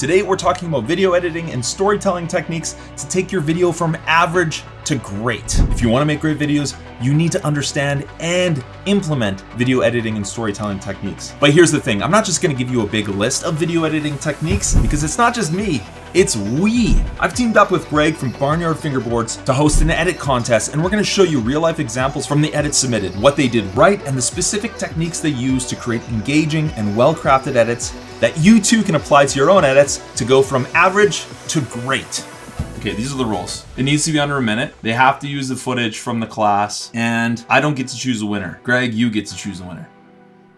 Today we're talking about video editing and storytelling techniques to take your video from average to great. If you want to make great videos, you need to understand and implement video editing and storytelling techniques. But here's the thing, I'm not just going to give you a big list of video editing techniques, because it's not just me, it's we. I've teamed up with Greg from Barnyard Fingerboards to host an edit contest, and we're going to show you real-life examples from the edits submitted, what they did right, and the specific techniques they use to create engaging and well-crafted edits that you too can apply to your own edits to go from average to great. Okay, these are the rules. It needs to be under a minute. They have to use the footage from the class, and I don't get to choose a winner. Greg, you get to choose a winner.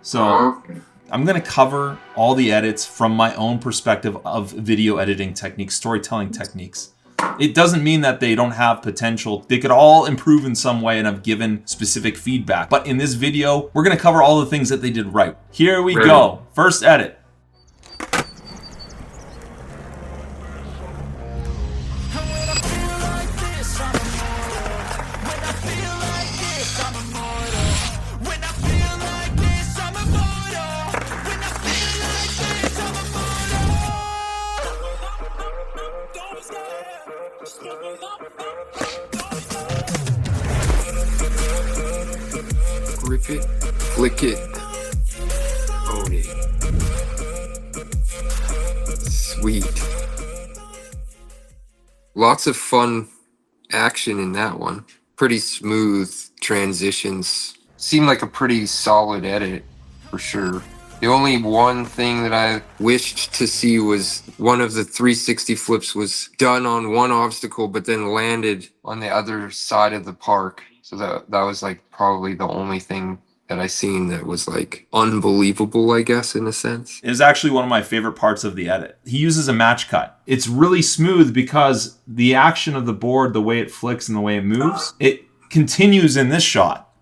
So I'm gonna cover all the edits from my own perspective of video editing techniques, storytelling techniques. It doesn't mean that they don't have potential. They could all improve in some way, and I've given specific feedback. But in this video, we're gonna cover all the things that they did right. Here we go. First edit. Rip it, flick it, own it. Sweet. Lots of fun action in that one. Pretty smooth transitions. Seemed like a pretty solid edit for sure. The only one thing that I wished to see was one of the 360 flips was done on one obstacle but then landed on the other side of the park. So that was like probably the only thing that I seen that was like unbelievable, I guess, in a sense. It was actually one of my favorite parts of the edit. He uses a match cut. It's really smooth because the action of the board, the way it flicks and the way it moves, it continues in this shot.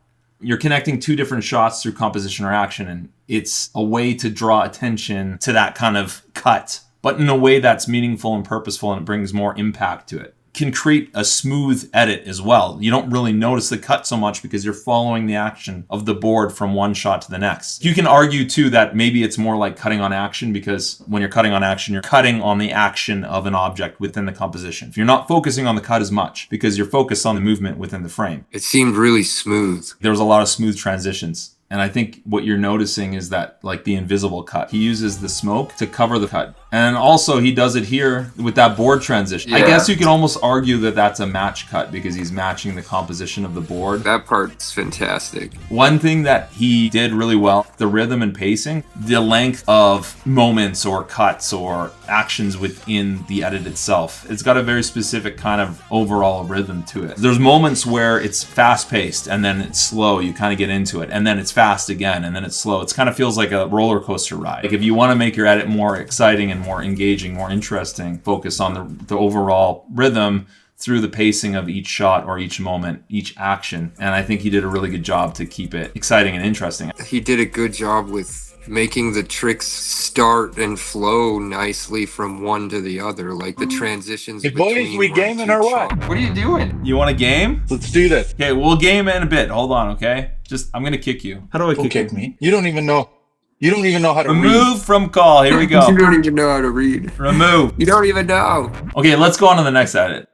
You're connecting two different shots through composition or action, and it's a way to draw attention to that kind of cut, but in a way that's meaningful and purposeful, and it brings more impact to it. Can create a smooth edit as well. You don't really notice the cut so much because you're following the action of the board from one shot to the next. You can argue too that maybe it's more like cutting on action, because when you're cutting on action, you're cutting on the action of an object within the composition. If you're not focusing on the cut as much because you're focused on the movement within the frame. It seemed really smooth. There was a lot of smooth transitions. And I think what you're noticing is that, like, the invisible cut. He uses the smoke to cover the cut. And also he does it here with that board transition. Yeah. I guess you could almost argue that that's a match cut because he's matching the composition of the board. That part's fantastic. One thing that he did really well, the rhythm and pacing, the length of moments or cuts or actions within the edit itself. It's got a very specific kind of overall rhythm to it. There's moments where it's fast paced and then it's slow. You kind of get into it, and then it's fast again, and then it's slow. It kind of feels like a roller coaster ride. Like if you want to make your edit more exciting and more engaging, more interesting, focus on the overall rhythm through the pacing of each shot or each moment, each action. And I think he did a really good job to keep it exciting and interesting. He did a good job with making the tricks start and flow nicely from one to the other, like the transitions. Hey boys, we gaming or what? What are you doing? You want a game? Let's do this. Okay, we'll game in a bit. Hold on, okay? I'm gonna kick you. How do I kick me? You don't even know. You don't even know how to read. Remove from call. Here we go. You don't even know how to read. Remove. You don't even know. Okay, let's go on to the next edit.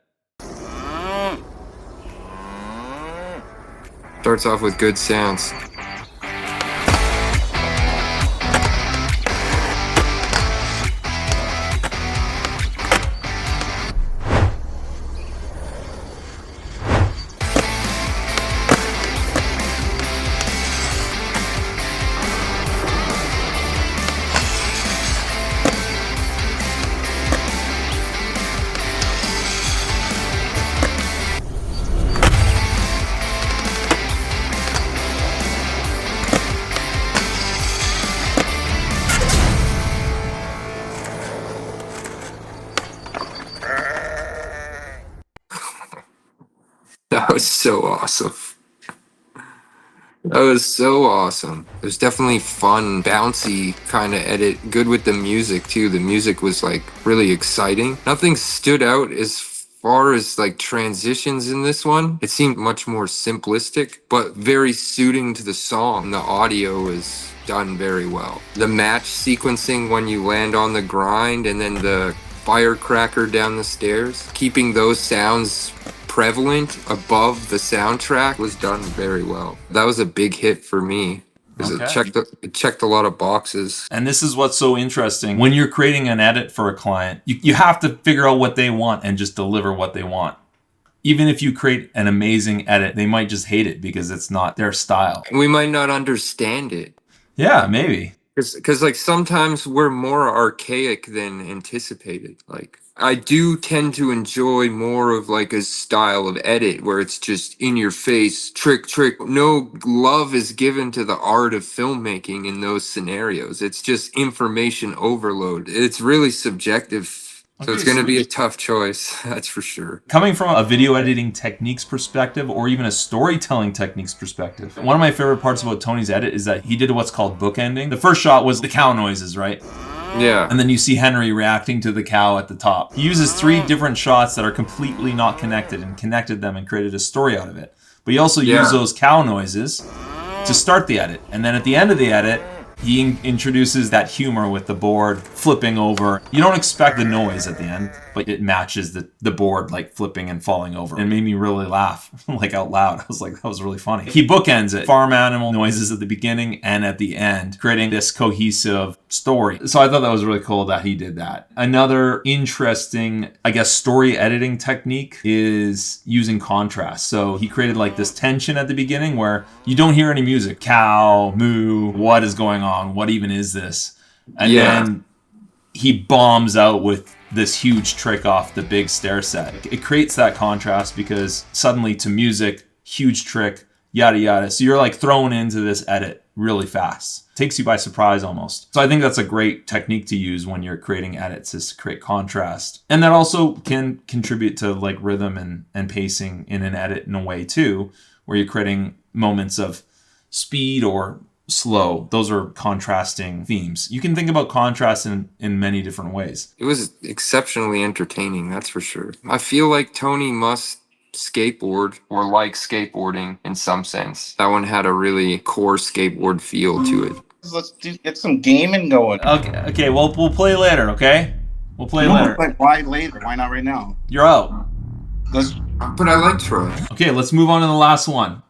Starts off with good sounds. That was so awesome. That was so awesome. It was definitely fun, bouncy kind of edit. Good with the music too. The music was like really exciting. Nothing stood out as far as like transitions in this one. It seemed much more simplistic, but very suiting to the song. The audio is done very well. The match sequencing when you land on the grind and then the firecracker down the stairs, keeping those sounds prevalent above the soundtrack was done very well. That was a big hit for me. Okay. It checked a lot of boxes. And this is what's so interesting. When you're creating an edit for a client, you have to figure out what they want and just deliver what they want. Even if you create an amazing edit, they might just hate it because it's not their style. We might not understand it. Yeah, maybe. Because like sometimes we're more archaic than anticipated. Like I do tend to enjoy more of like a style of edit where it's just in your face, trick. No love is given to the art of filmmaking in those scenarios. It's just information overload. It's really subjective. So it's going to be a tough choice, that's for sure. Coming from a video editing techniques perspective or even a storytelling techniques perspective, one of my favorite parts about Tony's edit is that he did what's called bookending. The first shot was the cow noises, right? Yeah. And then you see Henry reacting to the cow at the top. He uses 3 different shots that are completely not connected and connected them and created a story out of it. But he also used those cow noises to start the edit. And then at the end of the edit, he introduces that humor with the board flipping over. You don't expect the noise at the end, but it matches the board like flipping and falling over. And it made me really laugh, like out loud. I was like, that was really funny. He bookends it. Farm animal noises at the beginning and at the end, creating this cohesive story. So I thought that was really cool that he did that. Another interesting, I guess, story editing technique is using contrast. So he created like this tension at the beginning where you don't hear any music. Cow, moo, what is going on? What even is this? And then he bombs out with this huge trick off the big stair set. It creates that contrast because suddenly to music, huge trick, yada yada. So you're like thrown into this edit really fast. Takes you by surprise almost. So I think that's a great technique to use when you're creating edits, is to create contrast. And that also can contribute to like rhythm and pacing in an edit in a way too, where you're creating moments of speed or slow. Those are contrasting themes. You can think about contrast in many different ways. It was exceptionally entertaining, that's for sure. I feel like Tony must skateboard or like skateboarding in some sense. That one had a really core skateboard feel to it. Let's get some gaming going. Okay. Well, we'll play later. Okay, we'll play later. Like, why later? Why not right now? You're out. But I like Troy. Okay, let's move on to the last one.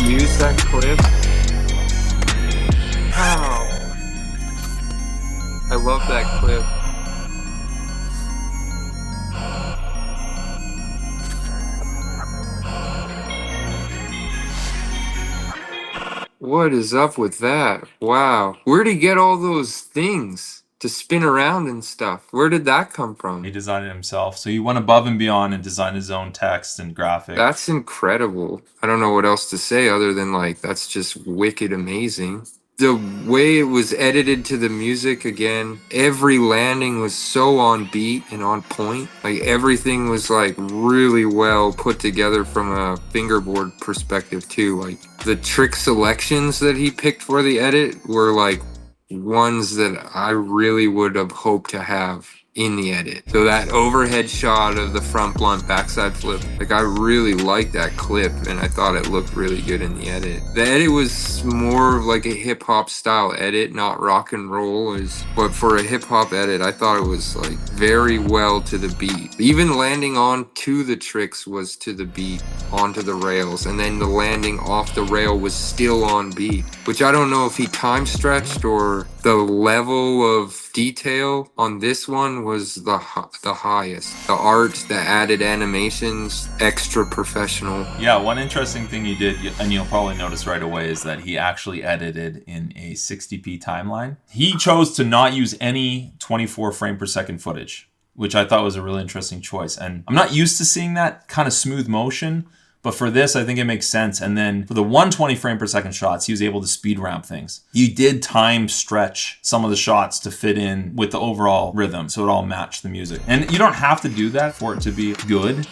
Use that clip. Wow. I love that clip. What is up with that? Wow. Where'd he get all those things to spin around and stuff? Where did that come from? He designed it himself. So he went above and beyond and designed his own text and graphic. That's incredible. I don't know what else to say other than like, that's just wicked amazing. The way it was edited to the music, again, every landing was so on beat and on point. Like everything was like really well put together from a fingerboard perspective too. Like the trick selections that he picked for the edit were like ones that I really would have hoped to have in the edit. So that overhead shot of the front blunt backside flip, like I really liked that clip and I thought it looked really good in the edit. The edit was more of like a hip hop style edit, not rock and roll. But for a hip hop edit, I thought it was like very well to the beat. Even landing onto the tricks was to the beat, onto the rails, and then the landing off the rail was still on beat, which I don't know if he time stretched or the level of detail on this one was the highest. The art, the added animations, extra professional. Yeah, one interesting thing he did, and you'll probably notice right away, is that he actually edited in a 60p timeline. He chose to not use any 24 frame per second footage, which I thought was a really interesting choice. And I'm not used to seeing that kind of smooth motion, but for this, I think it makes sense. And then for the 120 frame per second shots, he was able to speed ramp things. He did time stretch some of the shots to fit in with the overall rhythm, so it all matched the music. And you don't have to do that for it to be good,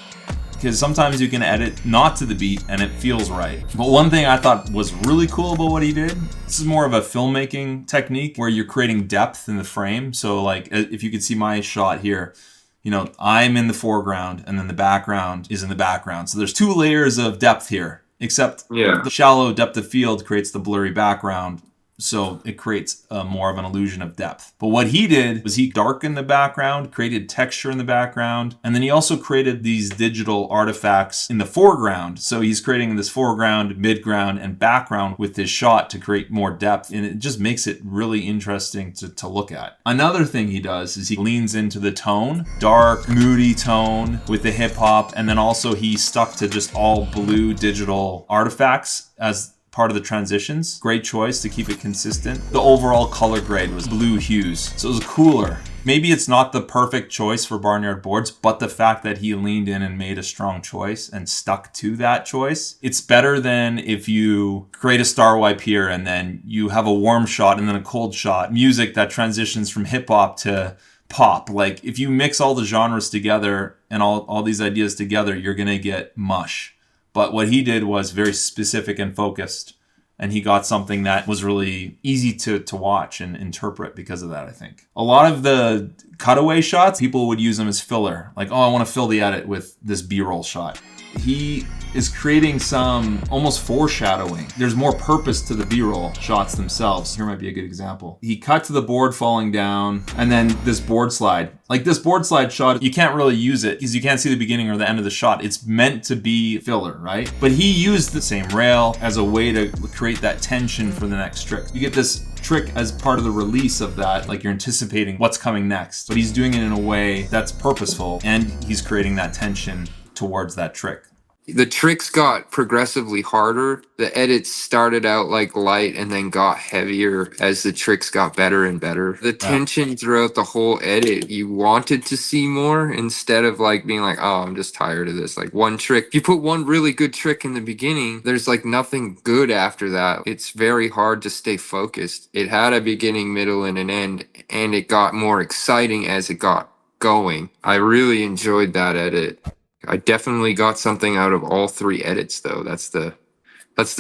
because sometimes you can edit not to the beat and it feels right. But one thing I thought was really cool about what he did, this is more of a filmmaking technique where you're creating depth in the frame. So like, if you could see my shot here, you know, I'm in the foreground and then the background is in the background. So there's 2 layers of depth here, except the shallow depth of field creates the blurry background. So it creates more of an illusion of depth. But what he did was he darkened the background, created texture in the background, and then he also created these digital artifacts in the foreground. So he's creating this foreground, midground, and background with this shot to create more depth, and it just makes it really interesting to look at. Another thing he does is he leans into the tone, dark, moody tone with the hip hop, and then also he stuck to just all blue digital artifacts as part of the transitions. Great choice to keep it consistent. The overall color grade was blue hues, so it was cooler. Maybe it's not the perfect choice for Barnyard boards, but the fact that he leaned in and made a strong choice and stuck to that choice, it's better than if you create a star wipe here and then you have a warm shot and then a cold shot. Music that transitions from hip hop to pop. Like if you mix all the genres together and all these ideas together, you're gonna get mush. But what he did was very specific and focused, and he got something that was really easy to watch and interpret because of that, I think. A lot of the cutaway shots, people would use them as filler. Like, oh, I want to fill the edit with this B-roll shot. He is creating some almost foreshadowing. There's more purpose to the B-roll shots themselves. Here might be a good example. He cut to the board falling down and then this board slide. Like this board slide shot, you can't really use it because you can't see the beginning or the end of the shot. It's meant to be filler, right? But he used the same rail as a way to create that tension for the next trick. You get this trick as part of the release of that, like you're anticipating what's coming next. But he's doing it in a way that's purposeful and he's creating that tension towards that trick. The tricks got progressively harder. The edits started out like light and then got heavier as the tricks got better and better. The tension throughout the whole edit, you wanted to see more instead of like being like, oh, I'm just tired of this. Like one trick, if you put one really good trick in the beginning, there's like nothing good after that. It's very hard to stay focused. It had a beginning, middle, and an end, and it got more exciting as it got going. I really enjoyed that edit. I definitely got something out of all 3 edits though. That's the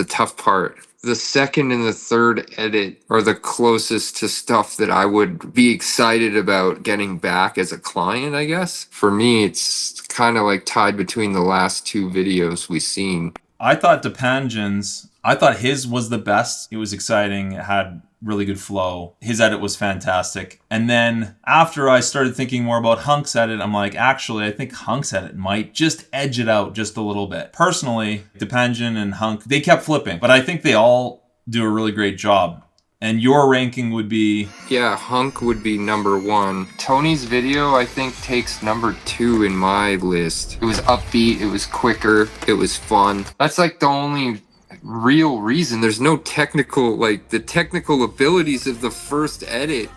tough part. The second and the third edit are the closest to stuff that I would be excited about getting back as a client, I guess. For me, it's kind of like tied between the last 2 videos we've seen. I thought his was the best. It was exciting. It had really good flow. His edit was fantastic. And then after I started thinking more about Hunk's edit, I'm like, actually, I think Hunk's edit might just edge it out just a little bit. Personally, Dykink and Hunk, they kept flipping, but I think they all do a really great job. And your ranking would be? Yeah, Hunk would be number 1. Tony's video, I think, takes number 2 in my list. It was upbeat, it was quicker, it was fun. That's like the only real reason. There's no technical, like the technical abilities of the first edit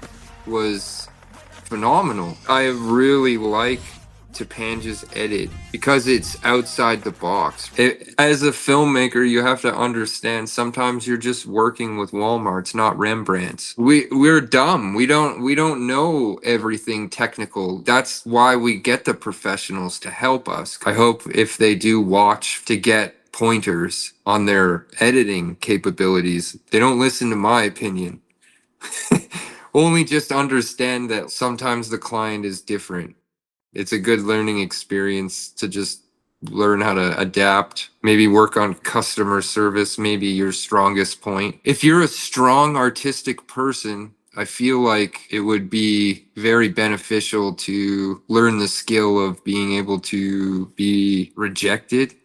was phenomenal. I really like Topanja's edit because it's outside the box. As a filmmaker, you have to understand sometimes you're just working with Walmarts, not Rembrandts. We're dumb. We don't know everything technical. That's why we get the professionals to help us. I hope if they do watch to get pointers on their editing capabilities, they don't listen to my opinion. Only just understand that sometimes the client is different. It's a good learning experience to just learn how to adapt, maybe work on customer service, maybe your strongest point. If you're a strong artistic person, I feel like it would be very beneficial to learn the skill of being able to be rejected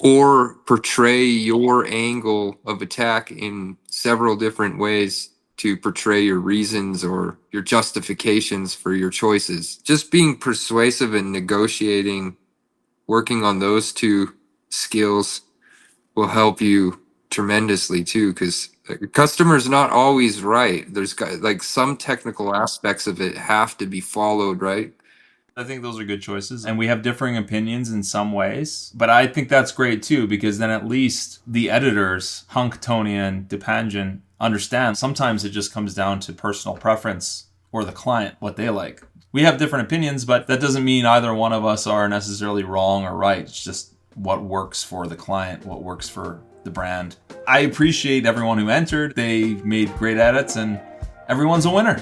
or portray your angle of attack in several different ways to portray your reasons or your justifications for your choices. Just being persuasive and negotiating, working on those two skills will help you tremendously too, because the customer's not always right. There's like some technical aspects of it have to be followed, right? I think those are good choices, and we have differing opinions in some ways, but I think that's great too, because then at least the editors, Hunk, Tony, and Dipanjan, understand sometimes it just comes down to personal preference or the client, what they like. We have different opinions, but that doesn't mean either one of us are necessarily wrong or right. It's just what works for the client, what works for the brand. I appreciate everyone who entered. They made great edits, and everyone's a winner.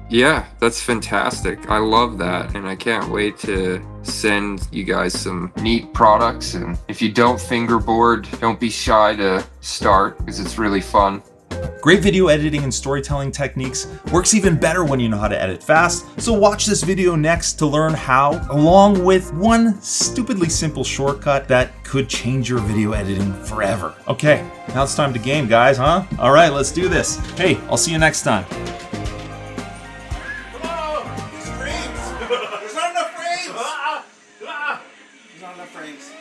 Yeah, that's fantastic. I love that, and I can't wait to send you guys some neat products. And if you don't fingerboard, don't be shy to start, because it's really fun. Great video editing and storytelling techniques works even better when you know how to edit fast, so watch this video next to learn how, along with one stupidly simple shortcut that could change your video editing forever. Okay, now it's time to game, guys, huh? All right, let's do this. Hey, I'll see you next time. There's not enough frames. There's not enough frames.